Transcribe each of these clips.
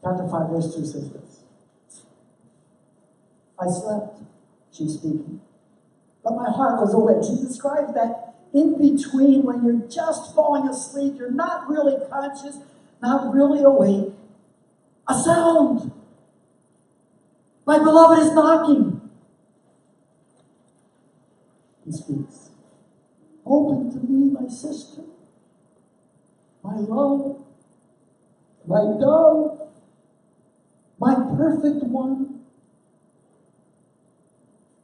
Chapter 5, verse 2 says this. I slept, she's speaking, but my heart was awake. She describes that in between when you're just falling asleep, you're not really conscious, not really awake. A sound. My beloved is knocking. He speaks. Open to me, my sister, my love, my dove, my perfect one.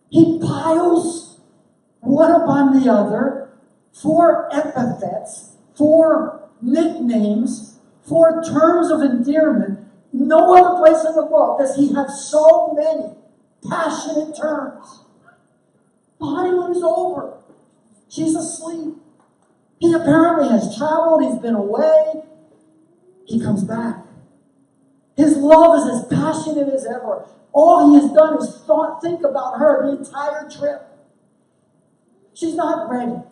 He piles one upon the other, 4 epithets, 4 nicknames, 4 terms of endearment. No other place in the book does he have so many passionate terms. The honeymoon is over. She's asleep. He apparently has traveled. He's been away. He comes back. His love is as passionate as ever. All he has done is think about her the entire trip. She's not ready.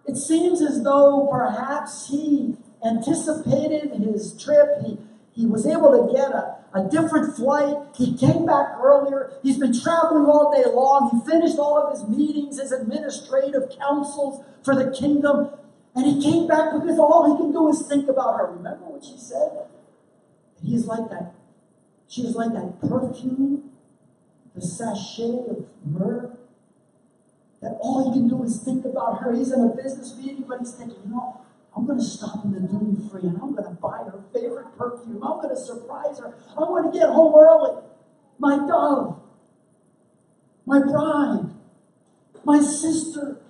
It seems as though perhaps he anticipated his trip. He was able to get a different flight. He came back earlier. He's been traveling all day long. He finished all of his meetings, his administrative councils for the kingdom. And he came back because all he can do is think about her. Remember what she said? He's like that. She's like that perfume, the sachet of myrrh, that all he can do is think about her. He's in a business meeting, but he's thinking, I'm going to stop in the duty free and I'm going to buy her favorite perfume. I'm going to surprise her. I'm going to get home early. My dove, my bride, my sister,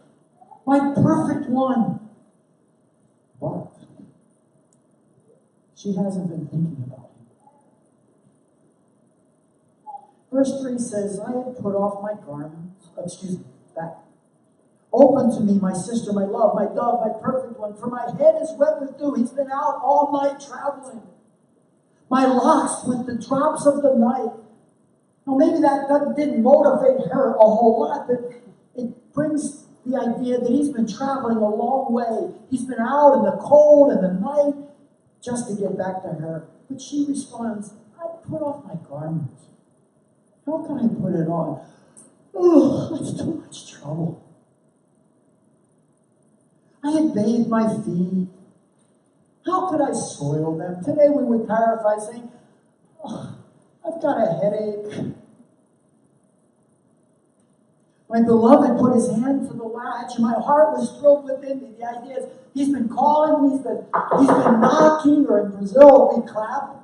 my perfect one. But she hasn't been thinking about him. Verse 3 says, I had put off my garments. Back. Open to me, my sister, my love, my dove, my perfect one, for my head is wet with dew. He's been out all night traveling. My locks with the drops of the night. Now, maybe that didn't motivate her a whole lot, but it brings the idea that he's been traveling a long way. He's been out in the cold and the night just to get back to her. But she responds, I put off my garment. How can I put it on? Oh, it's too much trouble. I had bathed my feet. How could I soil them? Today we would paraphrase saying, I've got a headache. My beloved put his hand to the latch, and my heart was thrilled within me. The idea is he's been calling, he's been knocking, or in Brazil we clap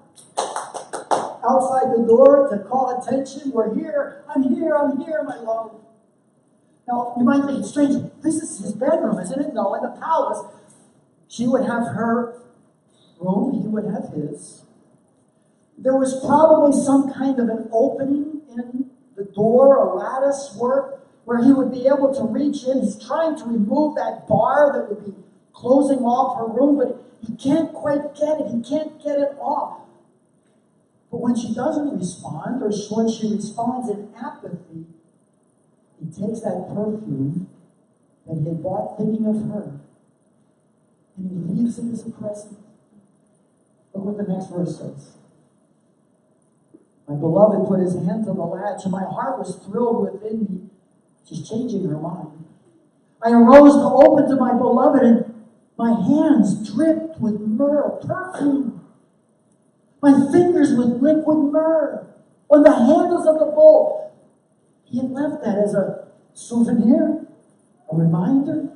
outside the door to call attention. We're here, I'm here, my love. Now, you might think it's strange. This is his bedroom, isn't it? No, in the palace, she would have her room, he would have his. There was probably some kind of an opening in the door, a lattice work, where he would be able to reach in. He's trying to remove that bar that would be closing off her room, but he can't quite get it. He can't get it off. But when she doesn't respond, or when she responds in apathy, he takes that perfume that he had bought thinking of her, and he leaves it as a present. Look what the next verse says. My beloved put his hand to the latch, and my heart was thrilled within me. She's changing her mind. I arose to open to my beloved, and my hands dripped with myrrh, perfume. My fingers with liquid myrrh on the handles of the bowl. He had left that as a souvenir, a reminder.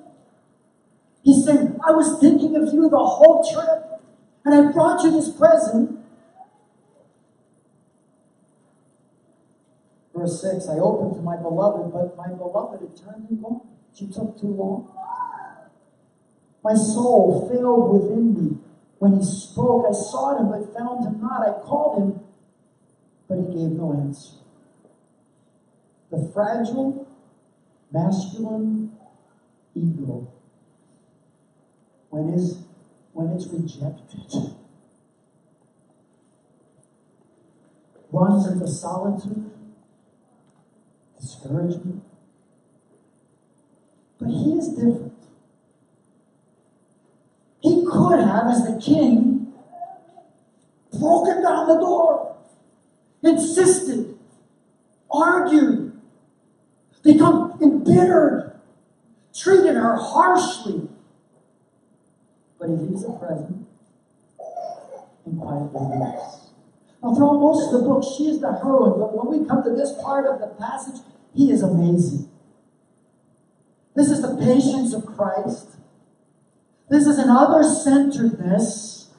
He said, I was thinking of you the whole trip, and I brought you this present. Verse 6, I opened to my beloved, but my beloved had turned and gone. She took too long. My soul failed within me. When he spoke, I sought him, but found him not. I called him, but he gave no answer. The fragile, masculine ego, when it's rejected, runs into solitude, discouragement. But he is different. He could have, as the king, broken down the door, insisted, argued, become embittered, treated her harshly. But he leaves a present and quietly leaves. Now, throughout most of the book, she is the heroine, but when we come to this part of the passage, he is amazing. This is the patience of Christ. This is an other-centeredness,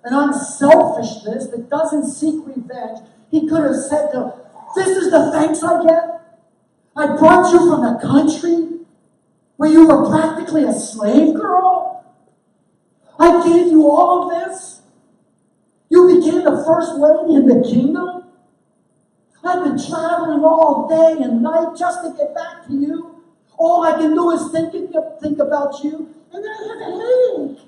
an unselfishness that doesn't seek revenge. He could have said to her, this is the thanks I get? I brought you from the country where you were practically a slave girl. I gave you all of this. You became the first lady in the kingdom. I've been traveling all day and night just to get back to you. All I can do is think about you, and then I have a headache.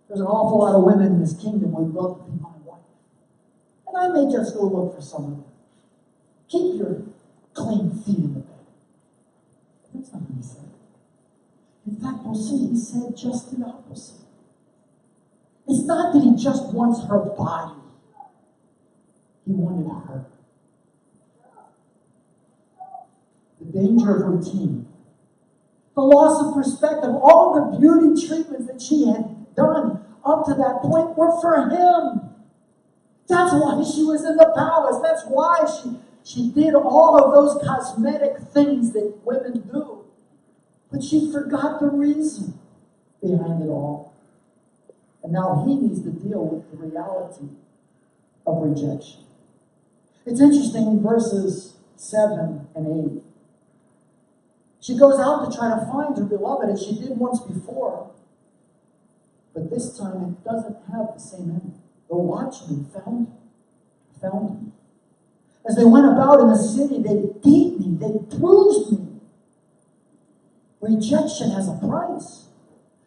There's an awful lot of women in this kingdom who would love to be my wife. And I may just go look for some of them. Keep your clean feet in the bed. That's not what he said. In fact, we'll see he said just the opposite. It's not that he just wants her body. He wanted her. The danger of routine. The loss of perspective. All the beauty treatments that she had done up to that point were for him. That's why she was in the palace. That's why she did all of those cosmetic things that women do. But she forgot the reason behind it all. And now he needs to deal with the reality of rejection. It's interesting in verses 7 and 8. She goes out to try to find her beloved as she did once before. But this time it doesn't have the same ending. The watchmen found him. As they went about in the city, they beat me, they bruised me. Rejection has a price.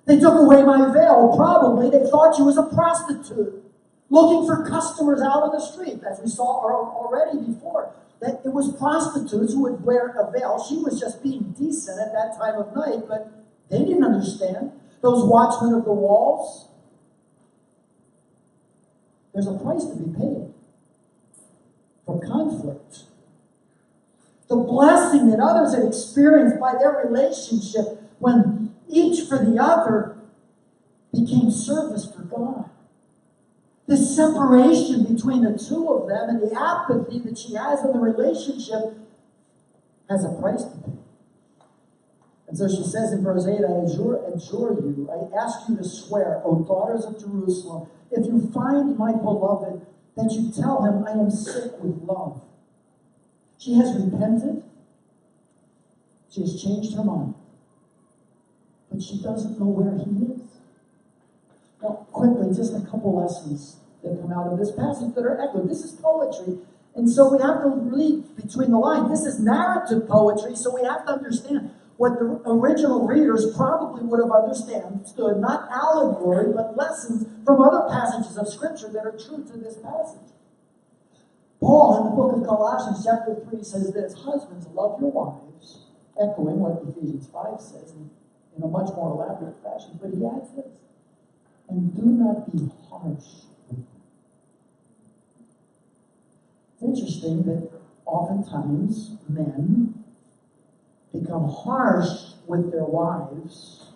They took away my veil. Probably they thought she was a prostitute, looking for customers out on the street, as we saw already before. That it was prostitutes who would wear a veil. She was just being decent at that time of night, but they didn't understand. Those watchmen of the walls. There's a price to be paid for conflict. The blessing that others had experienced by their relationship when each for the other became service for God. This separation between the two of them and the apathy that she has in the relationship has a price to pay. And so she says in verse 8, I adjure you, I ask you to swear, O daughters of Jerusalem, if you find my beloved, that you tell him I am sick with love. She has repented. She has changed her mind. But she doesn't know where he is. Now, quickly, just a couple lessons that come out of this passage that are echoed. This is poetry, and so we have to read between the lines. This is narrative poetry, so we have to understand what the original readers probably would have understood, not allegory, but lessons from other passages of Scripture that are true to this passage. Paul, in the book of Colossians, chapter 3, says this, husbands, love your wives, echoing what Ephesians 5 says in a much more elaborate fashion, but he adds this, and do not be harsh with them. It's interesting that oftentimes men become harsh with their wives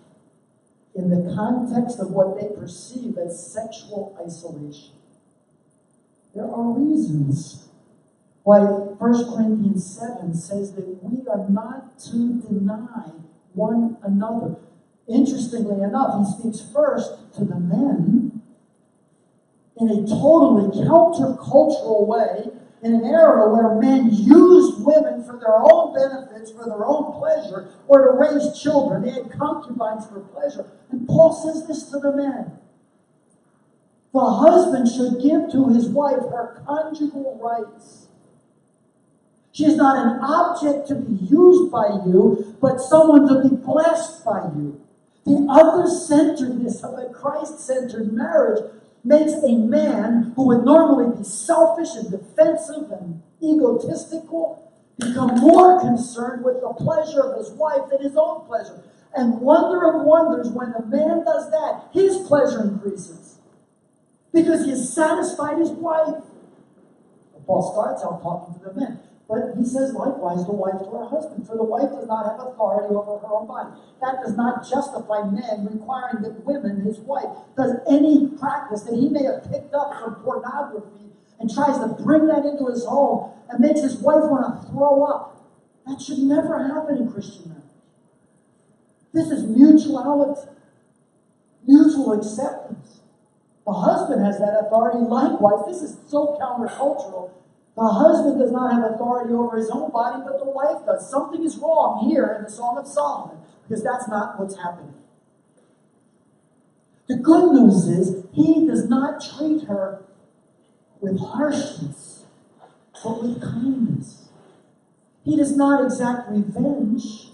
in the context of what they perceive as sexual isolation. There are reasons why 1 Corinthians 7 says that we are not to deny one another. Interestingly enough, he speaks first to the men in a totally countercultural way, in an era where men used women for their own benefits, for their own pleasure, or to raise children. They had concubines for pleasure. And Paul says this to the men. The husband should give to his wife her conjugal rights. She is not an object to be used by you, but someone to be blessed by you. The other-centeredness of a Christ-centered marriage makes a man who would normally be selfish and defensive and egotistical become more concerned with the pleasure of his wife than his own pleasure. And wonder of wonders, when the man does that, his pleasure increases. because he has satisfied his wife. Paul starts out talking to the men. But he says, likewise, the wife to her husband. For the wife does not have authority over her own body. That does not justify men requiring that women, his wife, does any practice that he may have picked up from pornography and tries to bring that into his home and makes his wife want to throw up. That should never happen in Christian marriage. This is mutuality, mutual acceptance. The husband has that authority likewise. This is so countercultural. The husband does not have authority over his own body, but the wife does. Something is wrong here in the Song of Solomon, because that's not what's happening. The good news is, he does not treat her with harshness, but with kindness. He does not exact revenge,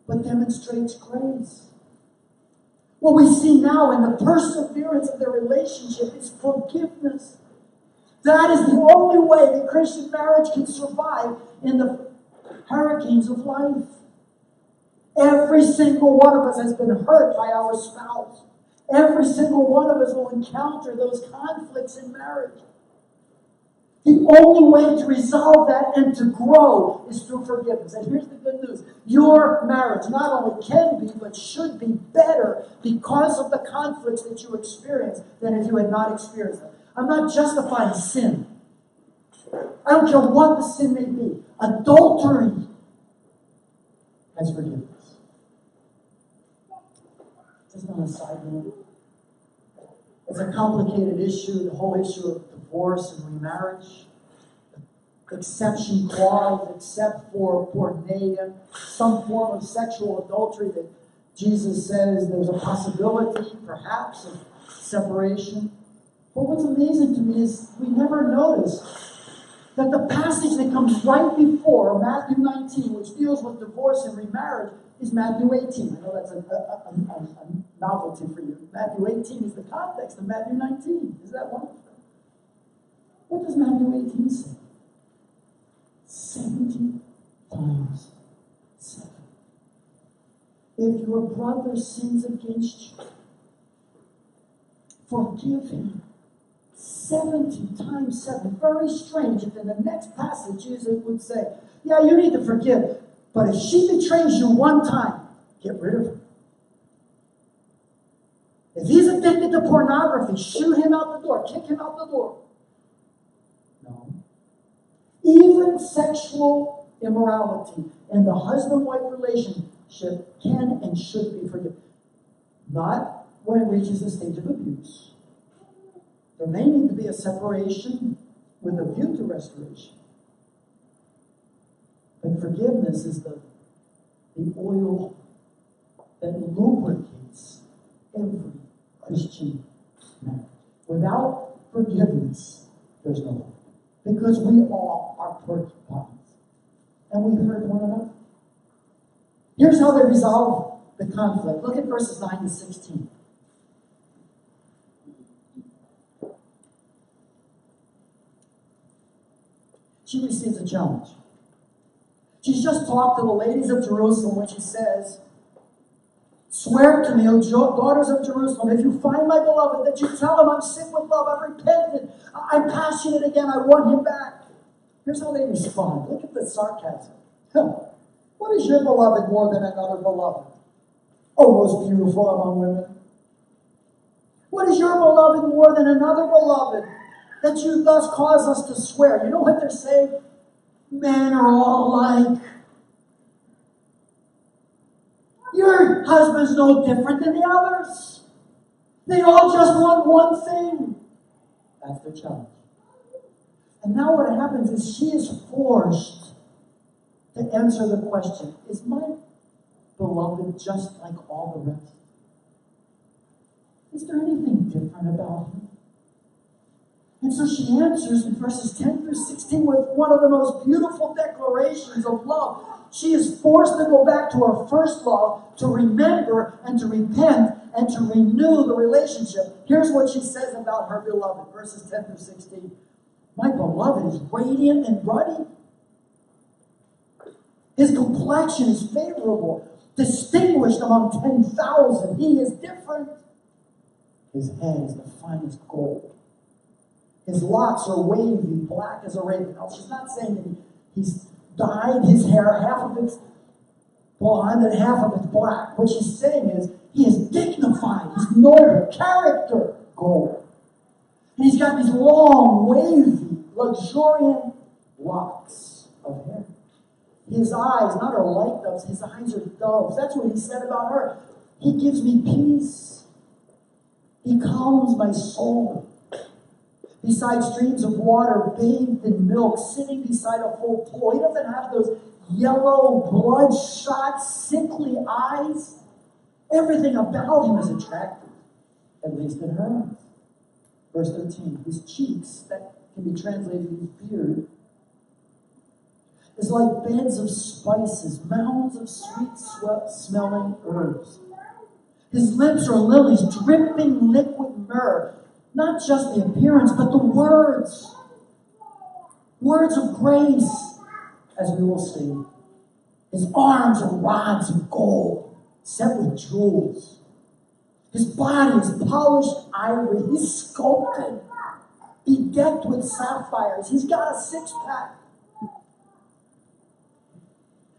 but demonstrates grace. What we see now in the perseverance of their relationship is forgiveness. That is the only way that Christian marriage can survive in the hurricanes of life. Every single one of us has been hurt by our spouse. Every single one of us will encounter those conflicts in marriage. The only way to resolve that and to grow is through forgiveness. And here's the good news. Your marriage not only can be, but should be better because of the conflicts that you experience than if you had not experienced them. I'm not justifying sin. I don't care what the sin may be. Adultery has forgiveness. Just on a side note, it's a complicated issue, the whole issue of divorce and remarriage. Exception clause, except for porneia, some form of sexual adultery that Jesus says there's a possibility, perhaps, of separation. But what's amazing to me is we never notice that the passage that comes right before Matthew 19, which deals with divorce and remarriage, is Matthew 18. I know that's a novelty for you. Matthew 18 is the context of Matthew 19. Is that wonderful? What does Matthew 18 say? 70 times 7. If your brother sins against you, forgive him. 70 times 7. Very strange if in the next passage Jesus would say, yeah, you need to forgive. But if she betrays you one time, get rid of her. If he's addicted to pornography, shoot him out the door. Kick him out the door. No. Even sexual immorality in the husband-wife relationship can and should be forgiven. Not when it reaches the stage of abuse. There may need to be a separation with a view to restoration. But forgiveness is the oil that lubricates every Christian marriage. Without forgiveness, there's no hope. Because we all are porcupines. And we hurt one another. Here's how they resolve the conflict. Look at verses 9 to 16. She receives a challenge. She's just talked to the ladies of Jerusalem when she says, swear to me, O daughters of Jerusalem, if you find my beloved, that you tell him I'm sick with love, I've repented, I'm passionate again, I want him back. Here's how they respond. Look at the sarcasm. What is your beloved more than another beloved? Oh, most beautiful among women. What is your beloved more than another beloved, that you thus cause us to swear? You know what they're saying? Men are all alike. Your husband's no different than the others. They all just want one thing. That's their challenge. And now what happens is she is forced to answer the question, is my beloved just like all the rest? Is there anything different about him? And so she answers in verses 10 through 16 with one of the most beautiful declarations of love. She is forced to go back to her first love, to remember and to repent and to renew the relationship. Here's what she says about her beloved, verses 10 through 16. My beloved is radiant and ruddy. His complexion is favorable, distinguished among 10,000. He is different. His head is the finest gold. His locks are wavy, black as a raven. Now, she's not saying that he's dyed his hair, half of it's blonde and half of it's black. What she's saying is he is dignified, he's noble, character, gold. And he's got these long, wavy, luxuriant locks of hair. His eyes, not are light doves, his eyes are doves. That's what he said about her. He gives me peace. He calms my soul. Beside streams of water, bathed in milk, sitting beside a full pool. He doesn't have those yellow, bloodshot, sickly eyes. Everything about him is attractive, at least in her eyes. Verse 13, his cheeks, that can be translated his beard, is like beds of spices, mounds of sweet-smelling herbs. His lips are lilies, dripping liquid myrrh. Not just the appearance, but the words. Words of grace, as we will see. His arms are rods of gold, set with jewels. His body is polished ivory. He's sculpted, bedecked with sapphires. He's got a six-pack.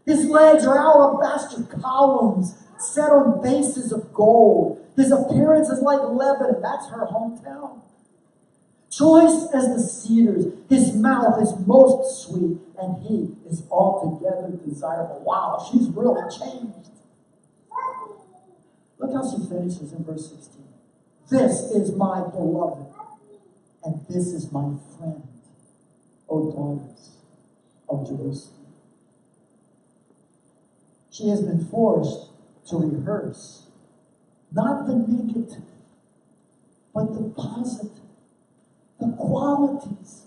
His legs are alabaster columns set on bases of gold. His appearance is like Lebanon. That's her hometown. Choice as the cedars. His mouth is most sweet, and he is altogether desirable. Wow, she's really changed. Look how she finishes in verse 16. This is my beloved, and this is my friend, O daughters of Jerusalem. She has been forced to rehearse not the negative, but the positive, the qualities.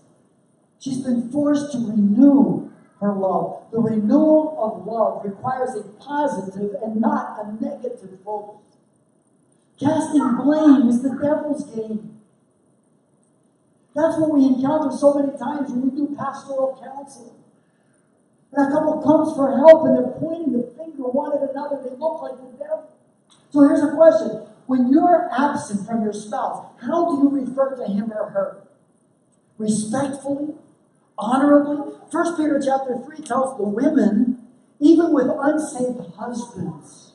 She's been forced to renew her love. The renewal of love requires a positive and not a negative focus. Casting blame is the devil's game. That's what we encounter so many times when we do pastoral counseling. And a couple comes for help and they're pointing the finger one at another. They look like the devil. So here's a question. When you're absent from your spouse, how do you refer to him or her? Respectfully? Honorably? 1 Peter chapter 3 tells the women, even with unsaved husbands,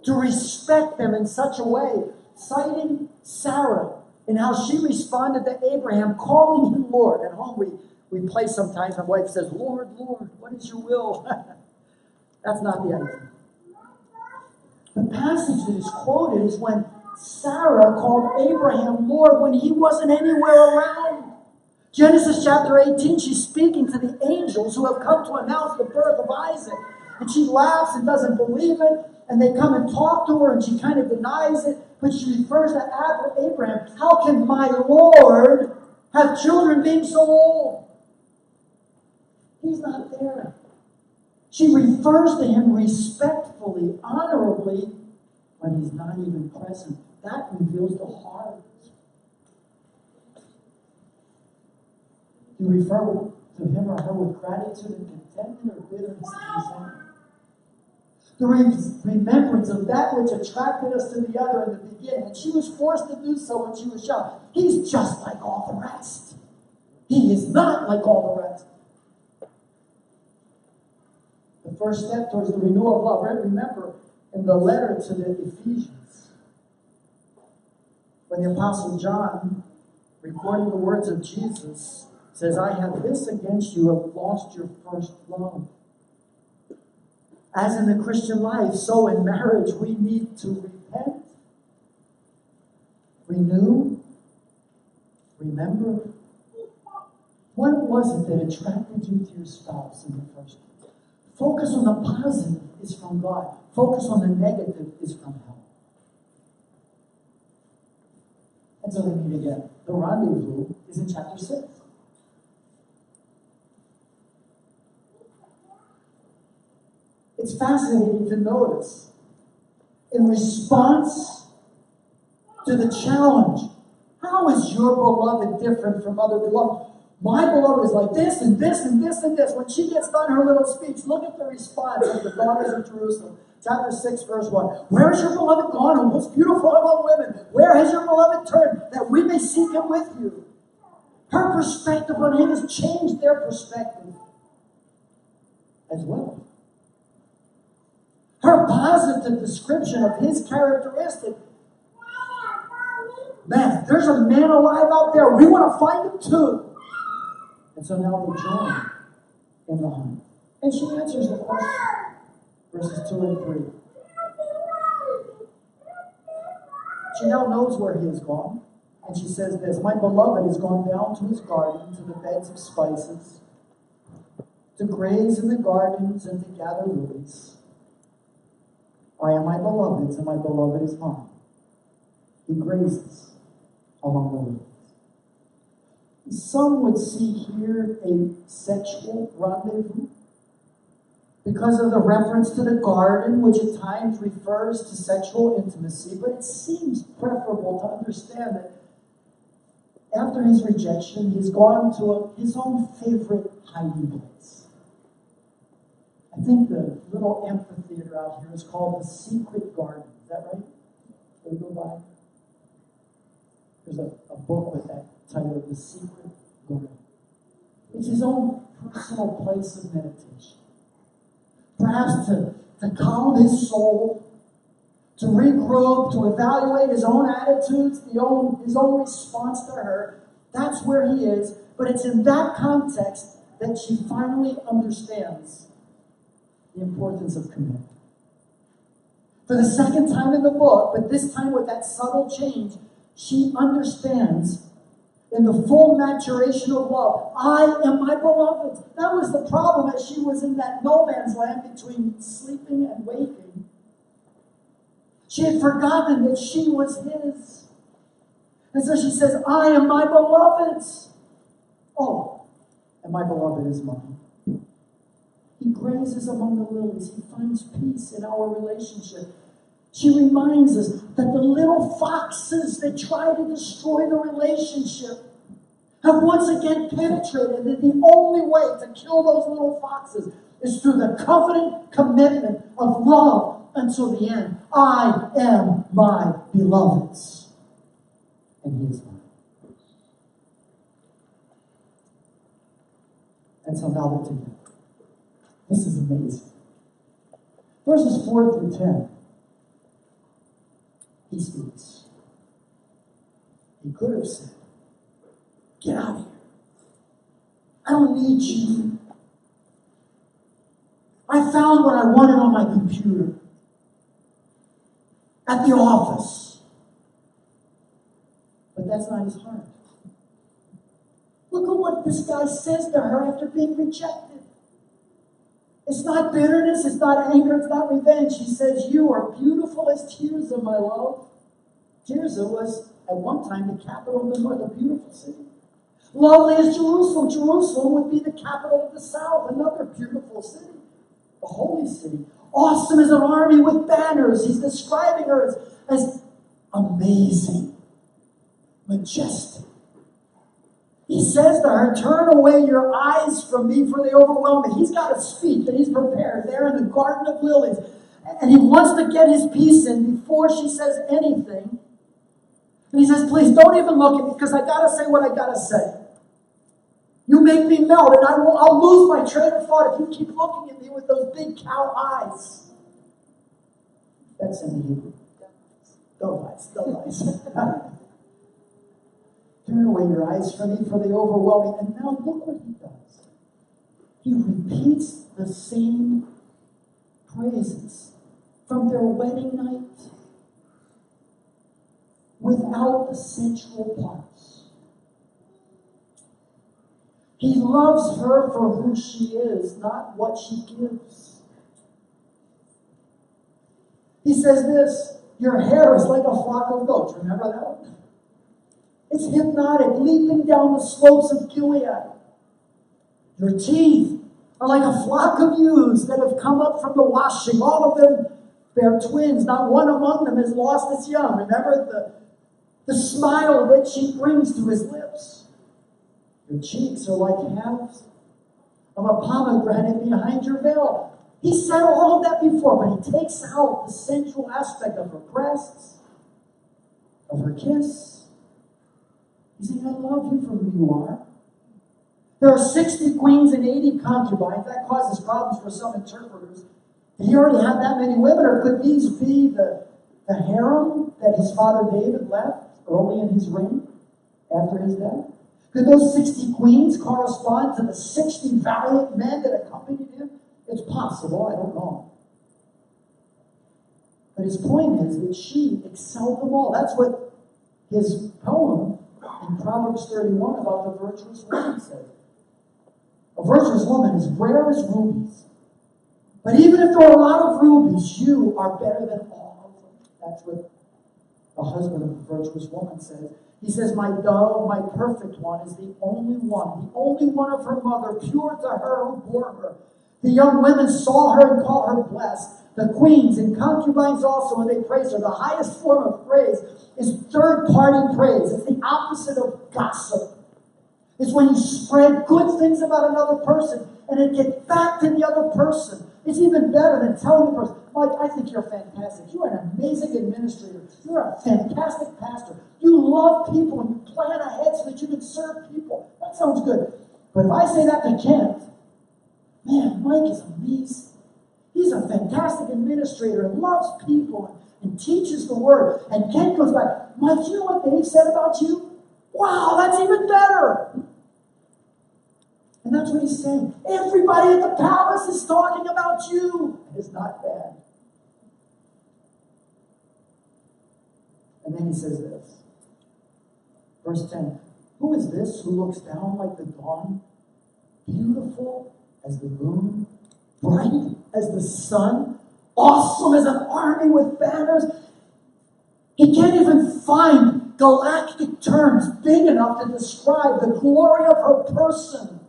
to respect them in such a way, citing Sarah and how she responded to Abraham, calling him Lord. At home we play sometimes. My wife says, Lord, Lord, what is your will? That's not the idea. The passage that is quoted is when Sarah called Abraham Lord when he wasn't anywhere around. Genesis chapter 18, she's speaking to the angels who have come to announce the birth of Isaac. And she laughs and doesn't believe it. And they come and talk to her and she kind of denies it. But she refers to Abraham. How can my Lord have children being so old? He's not there. She refers to him respectfully, honorably, when he's not even present. That reveals the heart. You refer to him or her with gratitude and contentment or bitterness and resentment. The remembrance of that which attracted us to the other in the beginning. And she was forced to do so when she was young. He's just like all the rest. He is not like all the rest. The first step towards the renewal of love. Remember, in the letter to the Ephesians, when the Apostle John, recording the words of Jesus, says, I have this against you, have lost your first love. As in the Christian life, so in marriage, we need to repent, renew, remember. What was it that attracted you to your spouse in the first place? Focus on the positive is from God. Focus on the negative is from hell. And so they meet again. The rendezvous is in chapter 6. It's fascinating to notice, in response to the challenge, how is your beloved different from other beloved? My beloved is like this and this and this and this. When she gets done her little speech, look at the response of the daughters of Jerusalem. Chapter 6, verse 1. Where is your beloved gone, and what's beautiful among women? Where has your beloved turned, that we may seek him with you? Her perspective on him has changed their perspective as well. Her positive description of his characteristic. Man, if there's a man alive out there, we want to find him too. And so now they join in the hunt. And she answers the question. Verses 2 and 3. She now knows where he has gone. And she says this, my beloved has gone down to his garden, to the beds of spices, to graze in the gardens and to gather lilies. I am my beloved's, and my beloved is mine. He grazes among the lilies. Some would see here a sexual rendezvous because of the reference to the garden, which at times refers to sexual intimacy, but it seems preferable to understand that after his rejection, he's gone to his own favorite hiding place. I think the little amphitheater out here is called the Secret Garden. Is that right? Did we go by? There's a book with that title, The Secret Garden. It's his own personal place of meditation. Perhaps to calm his soul, to regroup, to evaluate his own attitudes, his own response to her. That's where he is. But it's in that context that she finally understands the importance of commitment. For the second time in the book, but this time with that subtle change, she understands in the full maturation of love, I am my beloved. That was the problem, that she was in that no man's land between sleeping and waking. She had forgotten that she was his. And so she says, I am my beloved's. Oh, and my beloved is mine. He grazes among the lilies. He finds peace in our relationship. She reminds us that the little foxes that try to destroy the relationship have once again penetrated, that the only way to kill those little foxes is through the covenant commitment of love until the end. I am my beloved's, and he is mine. And so now they're together. This is amazing. Verses 4 through 10. He speaks. He could have said, get out of here. I don't need you. I found what I wanted on my computer. At the office. But that's not his heart. Look at what this guy says to her after being rejected. It's not bitterness, it's not anger, it's not revenge. He says, you are beautiful as Tirzah, my love. Tirzah was at one time the capital of the north, a beautiful city. Lovely as Jerusalem. Jerusalem would be the capital of the south, another beautiful city. The holy city. Awesome as an army with banners. He's describing her as amazing, majestic. He says to her, turn away your eyes from me, for they overwhelm me. He's got to speak, and he's prepared there in the Garden of Lilies. And he wants to get his piece in before she says anything. And he says, please don't even look at me, because I got to say what I got to say. You make me melt, and I'll lose my train of thought if you keep looking at me with those big cow eyes. That's in the Hebrew. Those eyes. Turn away your eyes from me, for they overwhelm me. And now look what he does. He repeats the same praises from their wedding night without the sensual parts. He loves her for who she is, not what she gives. He says this, your hair is like a flock of goats. Remember that one? It's hypnotic, leaping down the slopes of Gilead. Your teeth are like a flock of ewes that have come up from the washing. All of them bear twins. Not one among them has lost its young. Remember the smile that she brings to his lips. Your cheeks are like halves of a pomegranate behind your veil. He said all of that before, but he takes out the sensual aspect of her breasts, of her kiss. He's saying, I love you for who you are. There are 60 queens and 80 concubines. That causes problems for some interpreters. Did he already have that many women, or could these be the harem that his father David left early in his reign after his death? Could those 60 queens correspond to the 60 valiant men that accompanied him? It's possible, I don't know. But his point is that she excelled them all. That's what his poem in Proverbs 31 about the virtuous woman says. A virtuous woman is rare as rubies. But even if there are a lot of rubies, you are better than all of them. That's what the husband of the virtuous woman says. He says, my dove, my perfect one, is the only one of her mother, pure to her who bore her. The young women saw her and called her blessed. The queens and concubines also, when they praise her. The highest form of praise is third-party praise. It's the opposite of gossip. It's when you spread good things about another person and it gets back to the other person. It's even better than telling the person, Mike, I think you're fantastic. You're an amazing administrator. You're a fantastic pastor. You love people and you plan ahead so that you can serve people. That sounds good. But if I say that to Kent, man, Mike is amazing. He's a fantastic administrator and loves people and teaches the word. And Kent goes back, Mike, you know what Dave said about you? Wow, that's even better. And that's what he's saying. Everybody at the palace is talking about you. It's not bad. And then he says this. Verse 10. Who is this who looks down like the dawn, beautiful as the moon, bright as the sun, awesome as an army with banners? He can't even find galactic terms big enough to describe the glory of her person.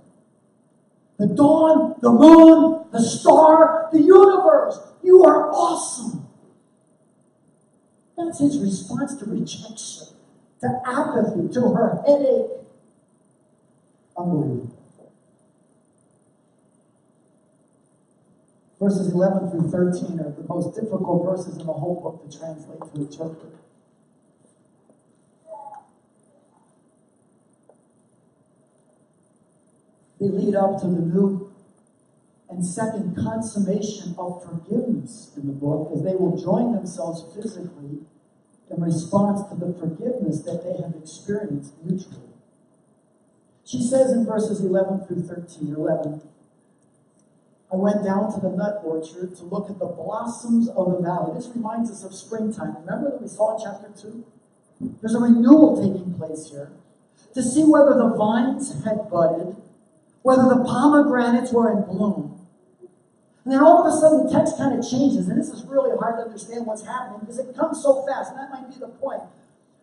The dawn, the moon, the star, the universe. You are awesome. That's his response to rejection, to apathy, to her headache. Unbelievable. Verses 11 through 13 are the most difficult verses in the whole book to translate, to interpret. They lead up to the new and second consummation of forgiveness in the book, as they will join themselves physically in response to the forgiveness that they have experienced mutually. She says in verses 11 through 11, I went down to the nut orchard to look at the blossoms of the valley. This reminds us of springtime. Remember that we saw in chapter 2? There's a renewal taking place here to see whether the vines had budded, whether the pomegranates were in bloom. And then all of a sudden the text kind of changes, and this is really hard to understand what's happening because it comes so fast, and that might be the point.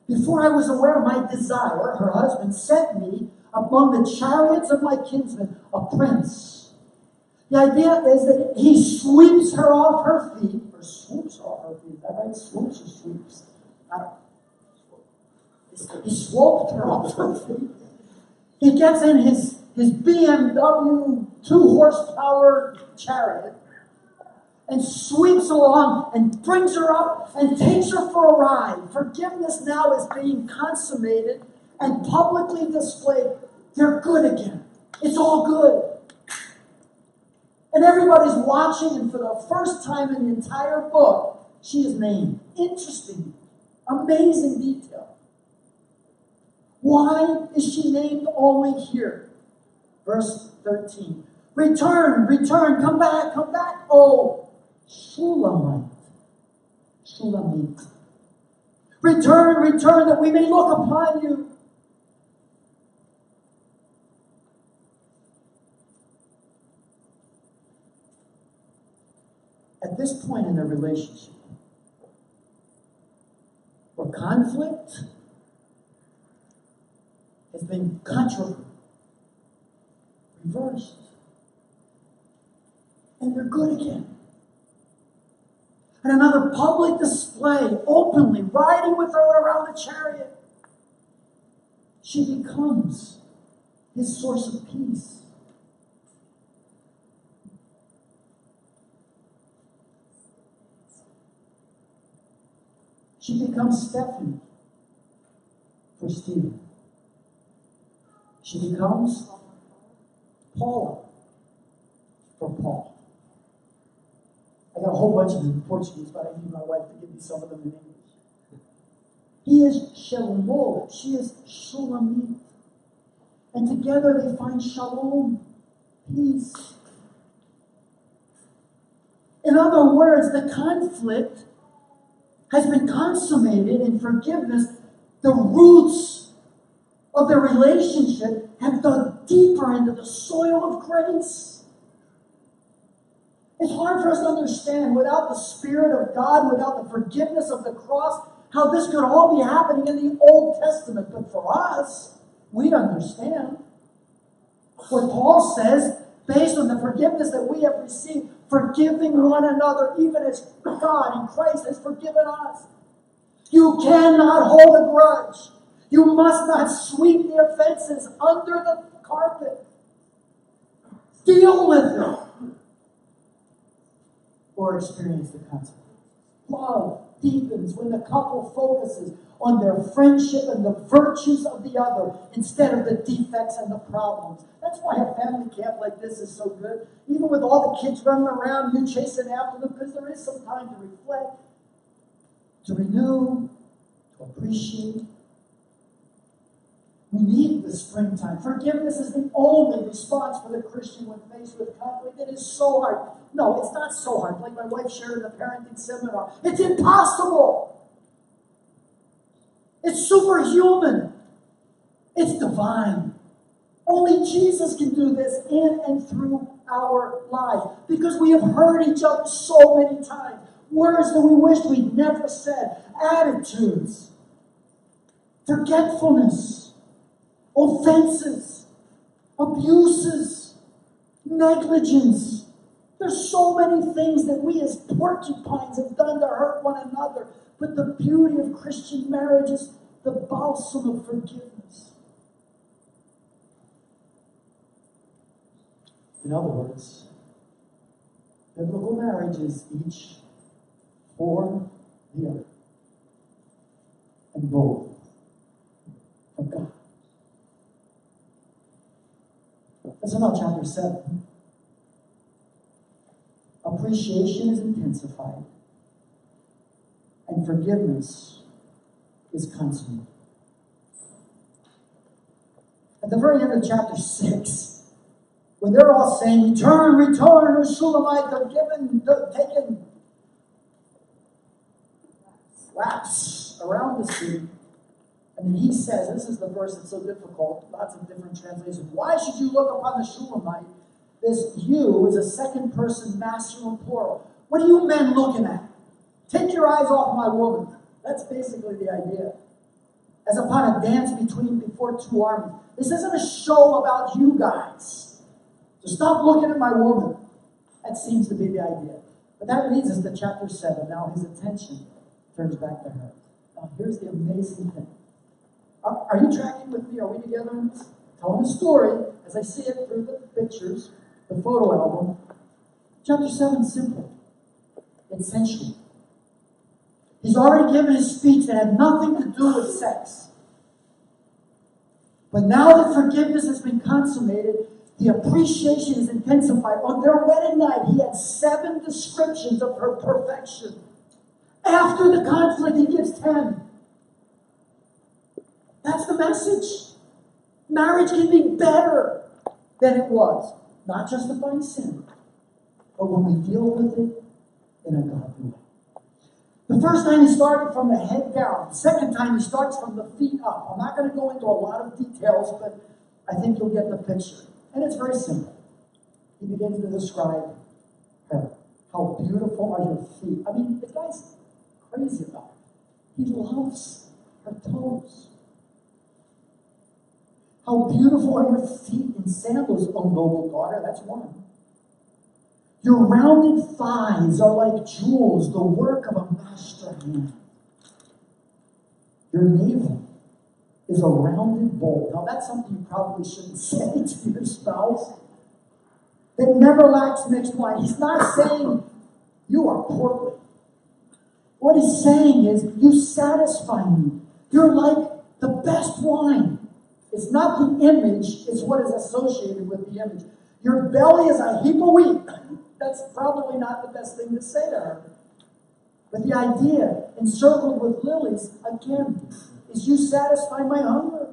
Before I was aware, my desire, her husband, sent me among the chariots of my kinsmen, a prince. The idea is that he sweeps her off her feet, or swoops her off her feet. Is that right? Swoops or sweeps? I don't know. He swooped her off her feet. He gets in his BMW 2-horsepower chariot and sweeps along and brings her up and takes her for a ride. Forgiveness now is being consummated and publicly displayed. They're good again. It's all good. And everybody's watching, and for the first time in the entire book, she is named. Interesting, amazing detail. Why is she named only here? Verse 13. Return, return, come back, oh, Shulamite. Shulamite. Return, return, that we may look upon you. At this point in their relationship, where conflict has been controversial, reversed, and they're good again. And another public display, openly riding with her around the chariot. She becomes his source of peace. She becomes Stephanie for Stephen. She becomes Paula for Paul. I got a whole bunch of them in Portuguese, but I need my wife to give me some of them in English. He is Shalom. She is Shulamit. And together they find shalom, peace. In other words, the conflict has been consummated in forgiveness. The roots of their relationship have dug deeper into the soil of grace. It's hard for us to understand without the Spirit of God, without the forgiveness of the cross, how this could all be happening in the Old Testament. But for us, we understand. What Paul says, based on the forgiveness that we have received, forgiving one another, even as God in Christ has forgiven us. You cannot hold a grudge. You must not sweep the offenses under the carpet. Deal with them, or experience the consequences. Love deepens when the couple focuses on their friendship and the virtues of the other instead of the defects and the problems. That's why a family camp like this is so good. Even with all the kids running around, you chasing after them, because there is some time to reflect, to renew, to appreciate. We need the springtime. Forgiveness is the only response for the Christian when faced with conflict. It is so hard. No, it's not so hard. Like my wife shared in the parenting seminar. It's impossible. It's superhuman. It's divine. Only Jesus can do this in and through our lives. Because we have heard each other so many times. Words that we wish we'd never said. Attitudes. Forgetfulness. Offenses. Abuses. Negligence. There's so many things that we as porcupines have done to hurt one another. But the beauty of Christian marriage is the balsam of forgiveness. In other words, biblical marriage is each for the other. And both for God. Listen now, chapter 7. Appreciation is intensified. And forgiveness is consummated. At the very end of chapter 6, when they're all saying, return, return, O Shulamite, taken laps around the city. And then he says, this is the verse that's so difficult, lots of different translations. Why should you look upon the Shulamite? This you is a second person masculine plural. What are you men looking at? Take your eyes off my woman. That's basically the idea. As upon a dance before two armies. This isn't a show about you guys. So stop looking at my woman. That seems to be the idea. But that leads us to chapter 7. Now his attention turns back to her. Now here's the amazing thing. Are you tracking with me? Are we together in this? Telling the story as I see it through the pictures, the photo album. Chapter 7 is simple. It's sensual. He's already given his speech that had nothing to do with sex. But now that forgiveness has been consummated, the appreciation is intensified. On their wedding night, he had 7 descriptions of her perfection. After the conflict, he gives 10. That's the message. Marriage can be better than it was. Not justifying sin, but when we deal with it in a godly way. The first time he started from the head down. The second time he starts from the feet up. I'm not going to go into a lot of details, but I think you'll get the picture. And it's very simple. He begins to describe her. How beautiful are your feet. I mean, the guy's crazy about it. He loves her toes. How beautiful are your feet in sandals, O noble daughter. That's one. Your rounded thighs are like jewels, the work of a master hand. Your navel is a rounded bowl. Now that's something you probably shouldn't say to your spouse. That never lacks mixed wine. He's not saying you are portly What he's saying is, you satisfy me. You're like the best wine. It's not the image, it's what is associated with the image. Your belly is a heap of wheat. That's probably not the best thing to say to her. But the idea, encircled with lilies, again, is you satisfy my hunger.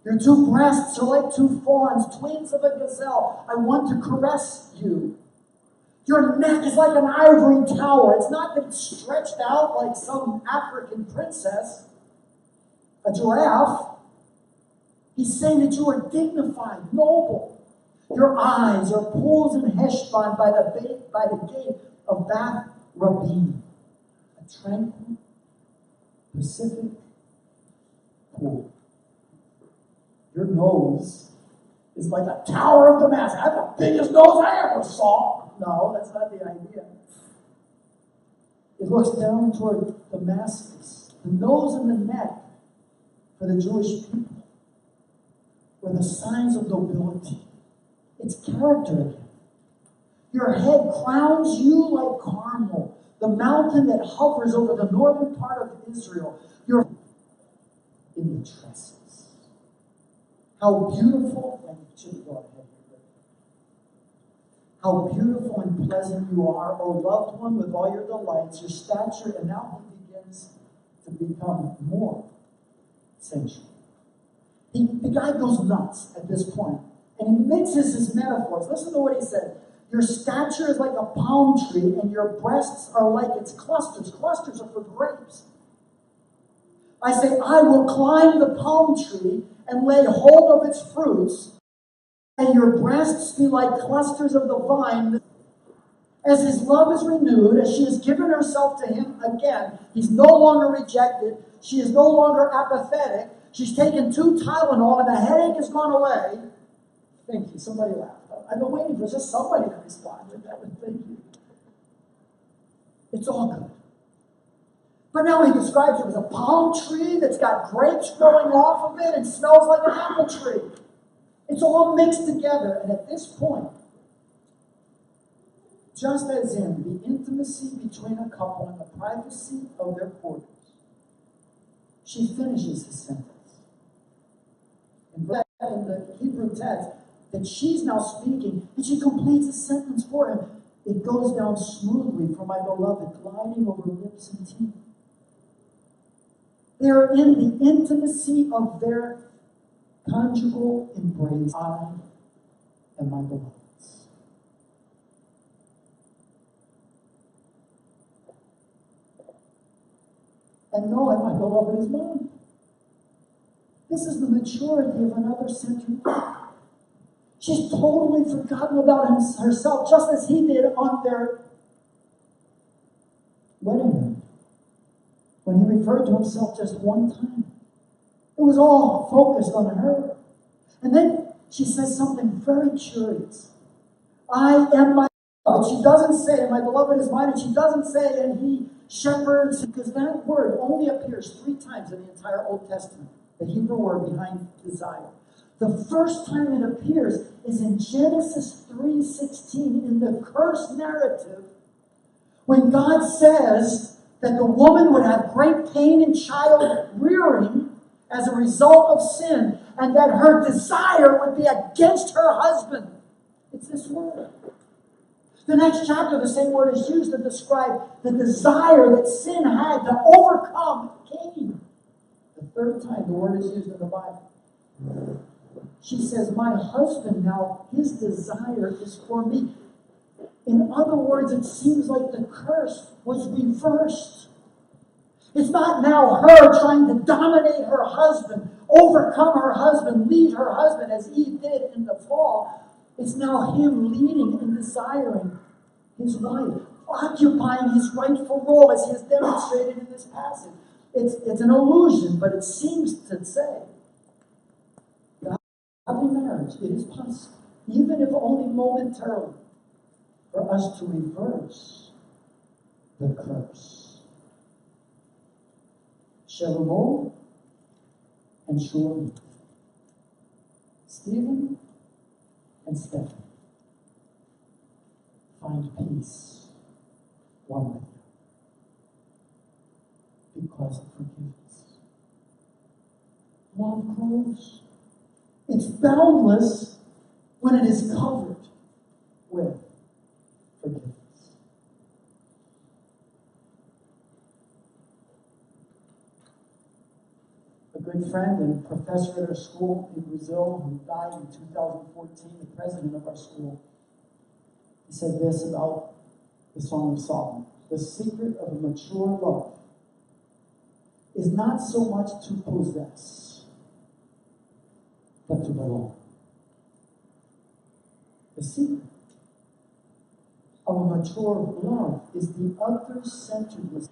Your two breasts are like two fawns, twins of a gazelle. I want to caress you. Your neck is like an ivory tower. It's not that it's stretched out like some African princess, a giraffe. He's saying that you are dignified, noble. Your eyes are pools in Heshbon by the gate of Bath Rabin, a tranquil Pacific pool. Your nose is like a tower of Damascus. That's the biggest nose I ever saw. No, that's not the idea. It looks down toward Damascus. The nose and the neck for the Jewish people were the signs of nobility. It's character again. Your head crowns you like Carmel, the mountain that hovers over the northern part of Israel. You're in the tresses. How beautiful, and should go ahead here. How beautiful and pleasant you are, O loved one, with all your delights, your stature, and now he begins to become more sensual. The guy goes nuts at this point, and he mixes his metaphors. Listen to what he said. Your stature is like a palm tree, and your breasts are like its clusters. Clusters are for grapes. I say, I will climb the palm tree and lay hold of its fruits, and your breasts be like clusters of the vine. As his love is renewed, as she has given herself to him again, he's no longer rejected. She is no longer apathetic. She's taken 2 Tylenol, and the headache has gone away. Thank you. Somebody laughed. I've been waiting for just somebody to respond with that. Thank you. It's all good. But now he describes it as a palm tree that's got grapes growing off of it and smells like an apple tree. It's all mixed together. And at this point, just as in the intimacy between a couple in the privacy of their quarters, she finishes his sentence. In the Hebrew text, that she's now speaking, and she completes a sentence for him. It goes down smoothly for my beloved, gliding over lips and teeth. They're in the intimacy of their conjugal embrace. I am my beloved's. And know that my beloved is mine. This is the maturity of another century. She's totally forgotten about herself, just as he did on their wedding night, when he referred to himself just one time. It was all focused on her. And then she says something very curious. I am my beloved. She doesn't say, my beloved is mine, and she doesn't say, and he shepherds, because that word only appears 3 times in the entire Old Testament, the Hebrew word behind desire. The first time it appears is in Genesis 3:16 in the curse narrative, when God says that the woman would have great pain in child rearing as a result of sin, and that her desire would be against her husband. It's this word. The next chapter, the same word is used to describe the desire that sin had to overcome Cain. The 3rd time the word is used in the Bible. She says, my husband now, his desire is for me. In other words, it seems like the curse was reversed. It's not now her trying to dominate her husband, overcome her husband, lead her husband as Eve did in the fall. It's now him leading and desiring his wife, occupying his rightful role as he has demonstrated in this passage. It's an illusion, but it seems to say godly marriage, it is possible, even if only momentarily, for us to reverse the curse. Shalom and Shalom. Stephen and Stephanie. Find peace one with you. because of forgiveness. Love grows. It's boundless when it is covered with forgiveness. A good friend and professor at our school in Brazil who died in 2014, the president of our school, he said this about the Song of Solomon. The secret of a mature love is not so much to possess, but to belong. The secret of a mature love is the other-centeredness.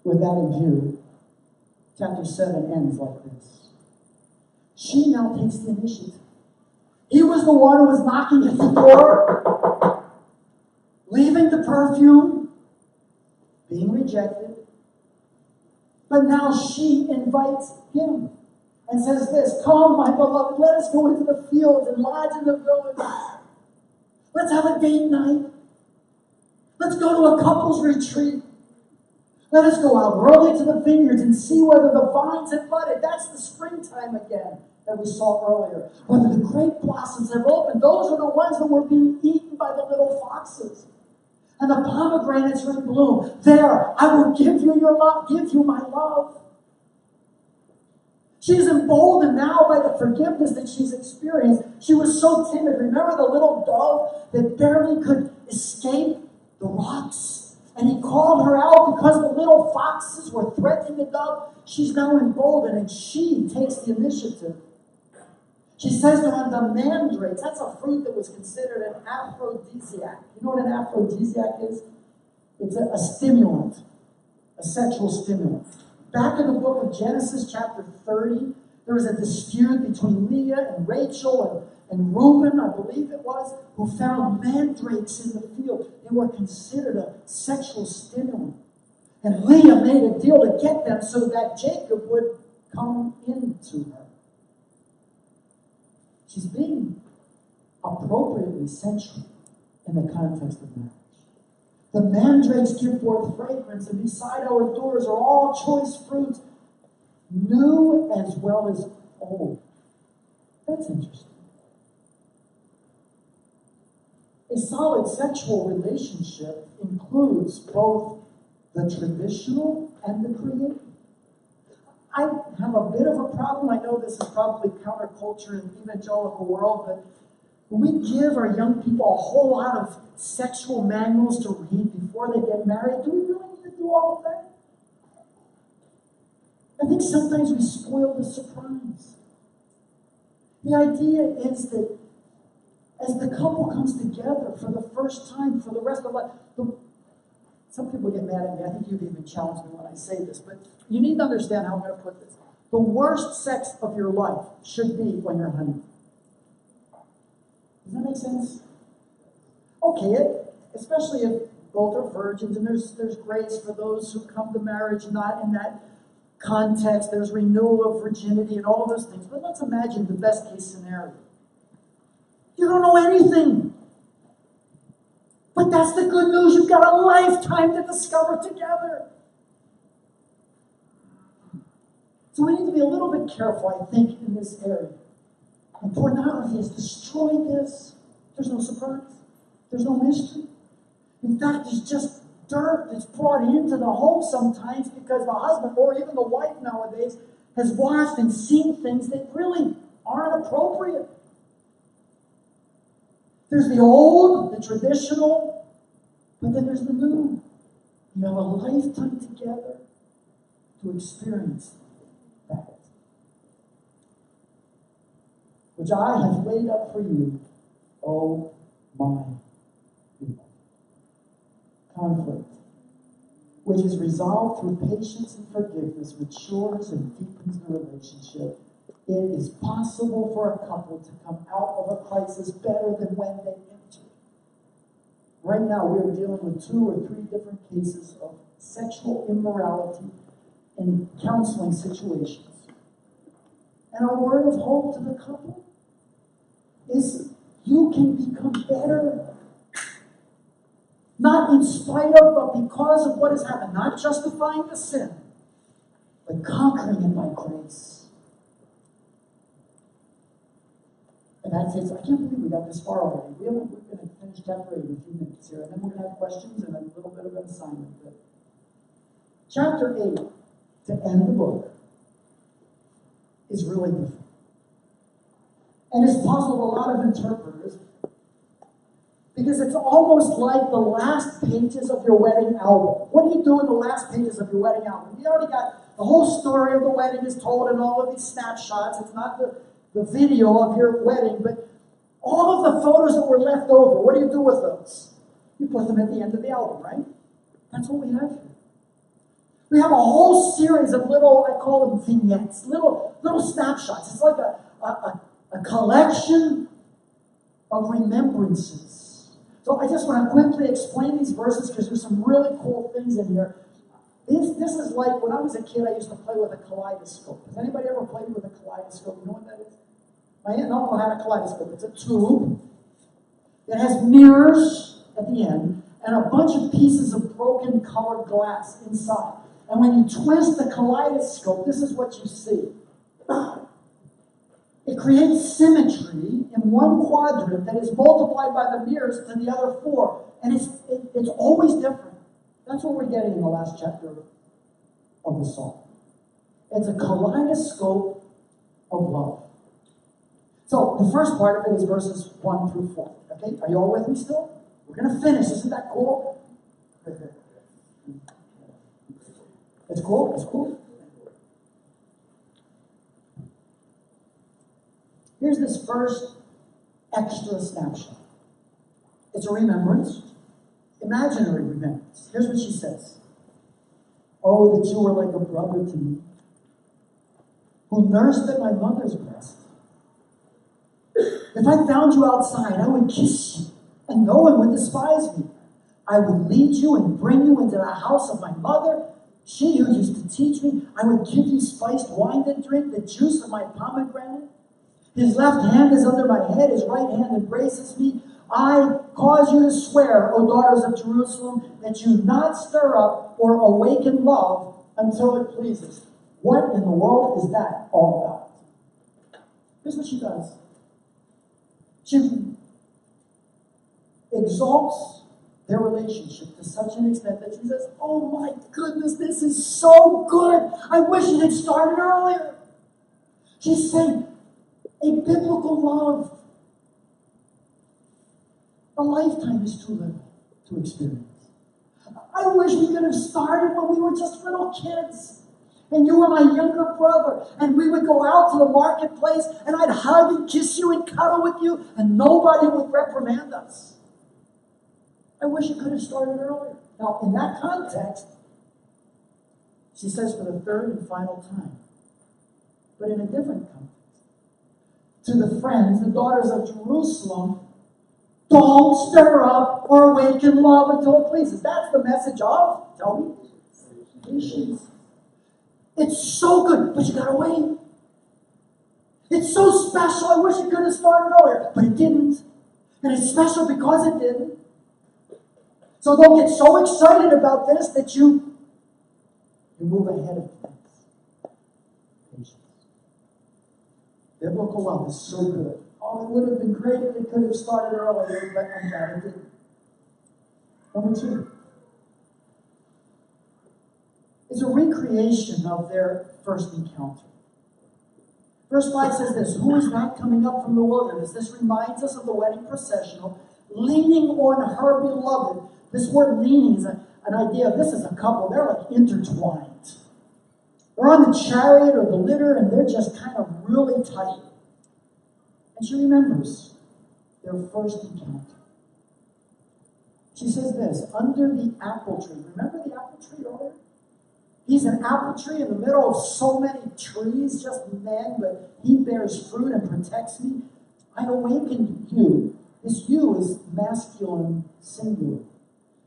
With that in view, chapter 7 ends like this. She now takes the initiative. He was the one who was knocking at the door, leaving the perfume, being rejected. But now she invites him and says this, "Come, my beloved, let us go into the fields and lodge in the villages. Let's have a date night. Let's go to a couple's retreat. Let us go out early to the vineyards and see whether the vines have budded." That's the springtime again that we saw earlier. Whether the grape blossoms have opened. Those are the ones that were being eaten by the little foxes. And the pomegranates are in bloom. There, I will give you your love, give you my love. She's emboldened now by the forgiveness that she's experienced. She was so timid. Remember the little dove that barely could escape the rocks? And he called her out because the little foxes were threatening the dove. She's now emboldened and she takes the initiative. She says to him, the mandrakes, that's a fruit that was considered an aphrodisiac. You know what an aphrodisiac is? It's a stimulant, a sexual stimulant. Back in the book of Genesis, chapter 30, there was a dispute between Leah and Rachel and Reuben, I believe it was, who found mandrakes in the field. They were considered a sexual stimulant. And Leah made a deal to get them so that Jacob would come into her. She's being appropriately sensual in the context of marriage. The mandrakes give forth fragrance, and beside our doors are all choice fruits, new as well as old. That's interesting. A solid sexual relationship includes both the traditional and the creative. I have a bit of a problem. I know this is probably counterculture in the evangelical world, but when we give our young people a whole lot of sexual manuals to read before they get married, do we really need to do all of that? I think sometimes we spoil the surprise. The idea is that as the couple comes together for the first time, for the rest of life, some people get mad at me. I think you've even challenged me when I say this, but you need to understand how I'm going to put this. The worst sex of your life should be when you're honeymoon. Does that make sense? Okay, especially if both are virgins, and there's grace for those who come to marriage not in that context. There's renewal of virginity and all those things. But let's imagine the best case scenario. You don't know anything. But that's the good news. You've got a lifetime to discover together. So we need to be a little bit careful, I think, in this area. And pornography has destroyed this. There's no surprise. There's no mystery. In fact, there's just dirt that's brought into the home sometimes because the husband or even the wife nowadays has watched and seen things that really aren't appropriate. There's the old, the traditional, but then there's the new. You have a lifetime together to experience that, which I have laid up for you, oh my people. Conflict, which is resolved through patience and forgiveness, matures and deepens the relationship. It is possible for a couple to come out of a crisis better than when they entered. Right now, we're dealing with 2 or 3 different cases of sexual immorality in counseling situations. And our word of hope to the couple is you can become better. Not in spite of, but because of what has happened. Not justifying the sin, but conquering it by grace. And that's it. I can't believe we got this far already. We're going to finish chapter 8 in a few minutes here, and then we're going to have questions and a little bit of an assignment. But chapter 8, to end the book, is really different. And it's puzzled a lot of interpreters because it's almost like the last pages of your wedding album. What do you do in the last pages of your wedding album? You already got the whole story of the wedding is told in all of these snapshots. It's not the video of your wedding, but all of the photos that were left over, what do you do with those? You put them at the end of the album, right? That's what we have here. We have a whole series of little, I call them vignettes, little snapshots. It's like a collection of remembrances. So I just want to quickly explain these verses because there's some really cool things in here. This is like, when I was a kid, I used to play with a kaleidoscope. Has anybody ever played with a kaleidoscope? You know what that is? My aunt and uncle had a kaleidoscope. It's a tube that has mirrors at the end and a bunch of pieces of broken colored glass inside. And when you twist the kaleidoscope, this is what you see. It creates symmetry in one quadrant that is multiplied by the mirrors to the other four. And it's always different. That's what we're getting in the last chapter of the psalm. It's a kaleidoscope of love. So the first part of it is verses 1 through 4. Okay, are you all with me still? We're going to finish. Isn't that cool? It's cool? It's cool? Here's this first extra snapshot. It's a remembrance. Imaginary remembrance. Here's what she says. Oh, that you were like a brother to me, who nursed at my mother's breast. If I found you outside, I would kiss you, and no one would despise me. I would lead you and bring you into the house of my mother, she who used to teach me. I would give you spiced wine to drink, the juice of my pomegranate. His left hand is under my head, his right hand embraces me. I cause you to swear, O daughters of Jerusalem, that you not stir up or awaken love until it pleases. What in the world is that all about? Here's what she does. She exalts their relationship to such an extent that she says, oh my goodness, this is so good. I wish it had started earlier. She's saying, a biblical love. A lifetime is too little to experience. I wish we could have started when we were just little kids. And you were my younger brother. And we would go out to the marketplace and I'd hug and kiss you and cuddle with you. And nobody would reprimand us. I wish it could have started earlier. Now, in that context, she says for the third and final time. But in a different context. To the friends, the daughters of Jerusalem, don't stir up or awaken love until it pleases. That's the message of, tell me, patience. It's so good, but you gotta wait. It's so special, I wish it could have started earlier, but it didn't. And it's special because it didn't. So don't get so excited about this that you move ahead of things. Patience. Biblical love is so good. Oh, it would have been great if it could have started earlier, but I'm glad it didn't. Number 2. It's a recreation of their first encounter. Verse 5 says this, who is not coming up from the wilderness? This reminds us of the wedding processional, leaning on her beloved. This word leaning is an idea of this is a couple. They're like intertwined. They're on the chariot or the litter, and they're just kind of really tight. And she remembers their first encounter. She says this, under the apple tree. Remember the apple tree earlier? He's an apple tree in the middle of so many trees, just men, but he bears fruit and protects me. I awakened you. This you is masculine singular.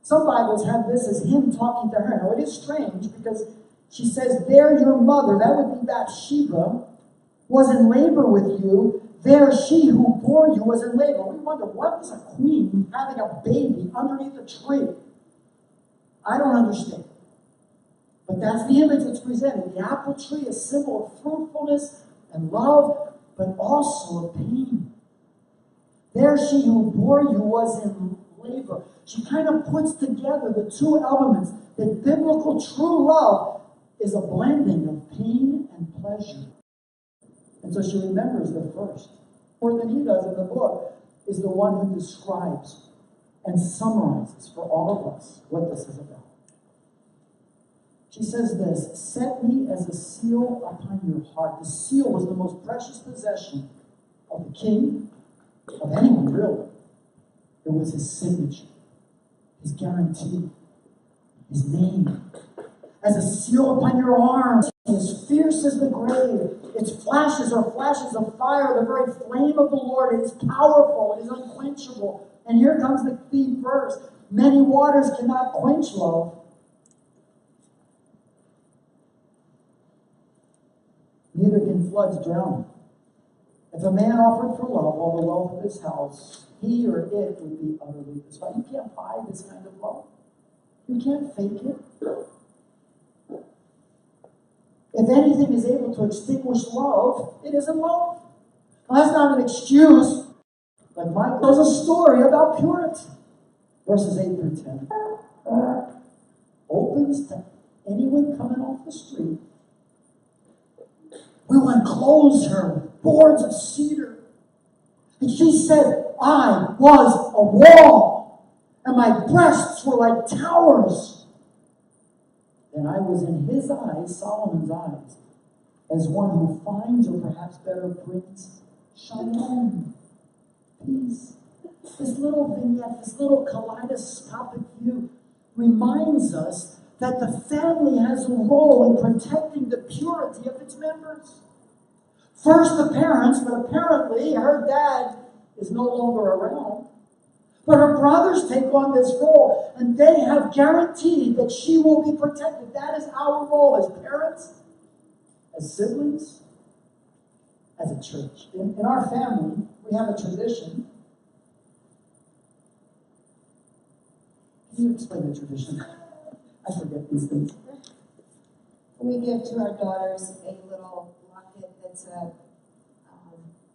Some Bibles have this as him talking to her. Now it is strange because she says, there your mother, that would be Bathsheba, was in labor with you. There she who bore you was in labor. We wonder, what is a queen having a baby underneath a tree? I don't understand. But that's the image that's presented. The apple tree, a symbol of fruitfulness and love, but also of pain. There she who bore you was in labor. She kind of puts together the two elements, that biblical true love is a blending of pain and pleasure. And so she remembers the first. More than he does in the book, is the one who describes and summarizes for all of us what this is about. She says this, set me as a seal upon your heart. The seal was the most precious possession of the king, of anyone really. It was his signature, his guarantee, his name. As a seal upon your arm, as fierce as the grave. Its flashes are flashes of fire, the very flame of the Lord. It is powerful, it is unquenchable. And here comes the key verse. Many waters cannot quench love. Neither can floods drown it. If a man offered for love all the wealth of his house, he or it would be utterly despised. You can't buy this kind of love. You can't fake it. If anything is able to extinguish love, it isn't love. Now, that's not an excuse. Like Michael tells a story about purity. Verses 8 through 10. Opens to anyone coming off the street. We will enclose her with boards of cedar. And she said, I was a wall, and my breasts were like towers. And I was in his eyes, Solomon's eyes, as one who finds, or perhaps better, brings shalom, peace. This little vignette, this little kaleidoscopic view reminds us that the family has a role in protecting the purity of its members. First the parents, but apparently her dad is no longer around. But her brothers take on this role, and they have guaranteed that she will be protected. That is our role as parents, as siblings, as a church. In our family, we have a tradition. Can you explain the tradition? I forget these things. We give to our daughters a little locket that's a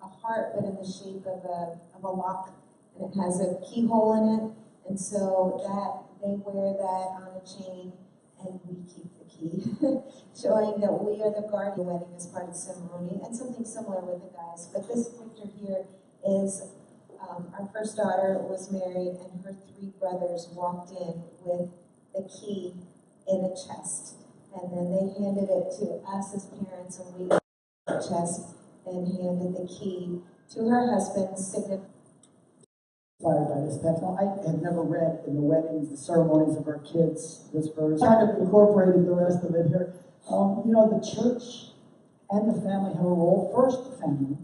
heart, but in the shape of a lock, and it has a keyhole in it, and so that they wear that on a chain, and we keep the key, showing that we are the guardian. Wedding as part of the ceremony, and something similar with the guys. But this picture here is our first daughter was married, and her three brothers walked in with the key in a chest. And then they handed it to us as parents, and we got the chest and handed the key to her husband, signifying. Inspired by this text. Now, I have never read in the weddings, the ceremonies of our kids, this verse. Kind of incorporated the rest of it here. The church and the family have a role. First, the family,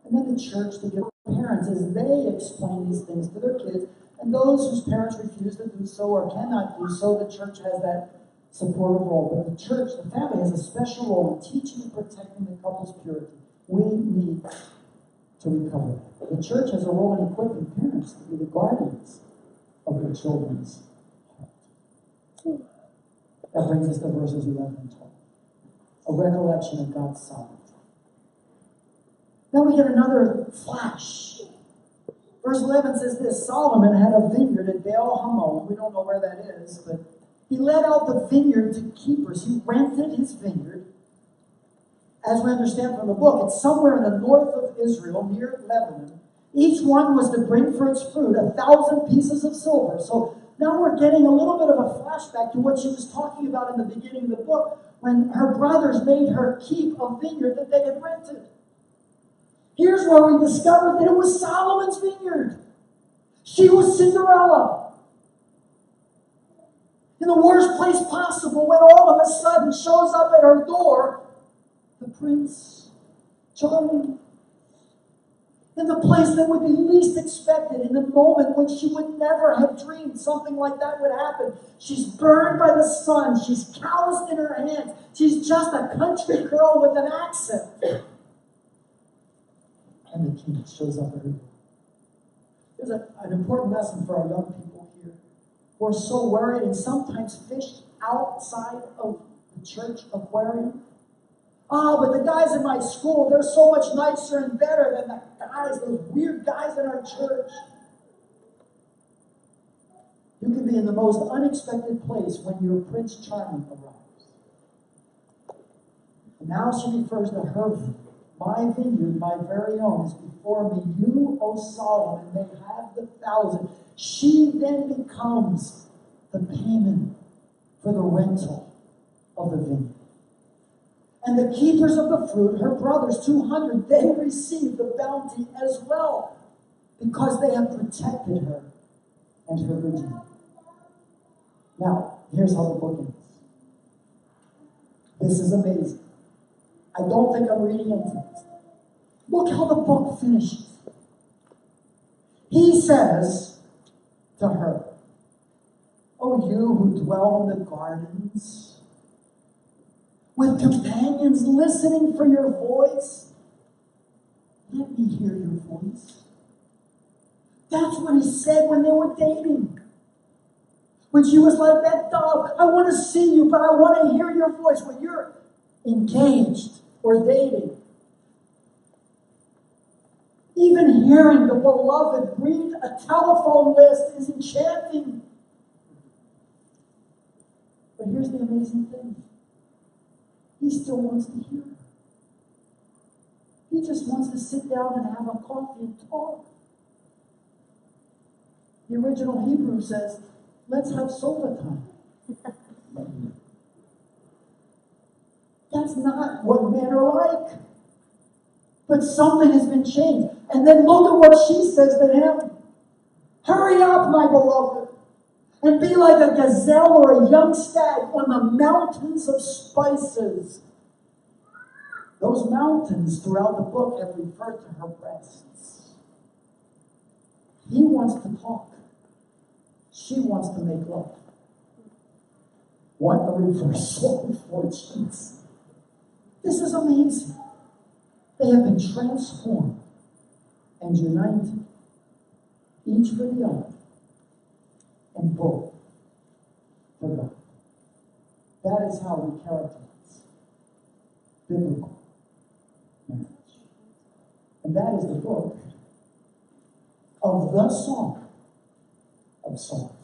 and then the church to give parents as they explain these things to their kids. And those whose parents refuse to do so or cannot do so, the church has that supportive role. But the church, the family, has a special role in teaching and protecting the couple's purity. We need to recover that. The church has a role in equipping parents to be the guardians of their children's heart. That brings us to verses 11 and 12. A recollection of God's sovereignty. Then we get another flash. Verse 11 says this, Solomon had a vineyard at Baal Hamon. We don't know where that is, but he let out the vineyard to keepers. He rented his vineyard. As we understand from the book, it's somewhere in the north of Israel, near Lebanon. Each one was to bring for its fruit 1,000 pieces of silver. So now we're getting a little bit of a flashback to what she was talking about in the beginning of the book, when her brothers made her keep a vineyard that they had rented. Here's where we discovered that it was Solomon's vineyard. She was Cinderella. In the worst place possible, when all of a sudden shows up at her door the Prince Charming. In the place that would be least expected, in the moment when she would never have dreamed something like that would happen. She's burned by the sun. She's calloused in her hands. She's just a country girl with an accent. And the king shows up at her door. There's an important lesson for our young people here. We're so worried and sometimes fished outside of church aquarium. Ah, but the guys in my school, they're so much nicer and better than the guys, those weird guys in our church. You can be in the most unexpected place when your Prince Charming arrives. And now she refers to her vineyard. My vineyard, my very own, is before me. You, O Solomon, may have the 1,000. She then becomes the payment for the rental of the vineyard. And the keepers of the fruit, her brothers, 200, they receive the bounty as well, because they have protected her and her virginity. Now, here's how the book ends. This is amazing. I don't think I'm reading into this. Look how the book finishes. He says to her, "O you who dwell in the gardens, with companions listening for your voice, let me hear your voice." That's what he said when they were dating. When she was like, "That dog, I want to see you, but I want to hear your voice." When you're engaged or dating, even hearing the beloved read a telephone list is enchanting. But here's the amazing thing. He still wants to hear her. He just wants to sit down and have a coffee and talk. The original Hebrew says, "Let's have sofa time." That's not what men are like. But something has been changed. And then look at what she says to him. "Hurry up, my beloved, and be like a gazelle or a young stag on the mountains of spices." Those mountains throughout the book have referred to her breasts. He wants to talk. She wants to make love. What a reversal of fortunes. This is amazing. They have been transformed and united, each for the other, and both for God. That is how we characterize biblical marriage. And that is the book of the Song of Songs.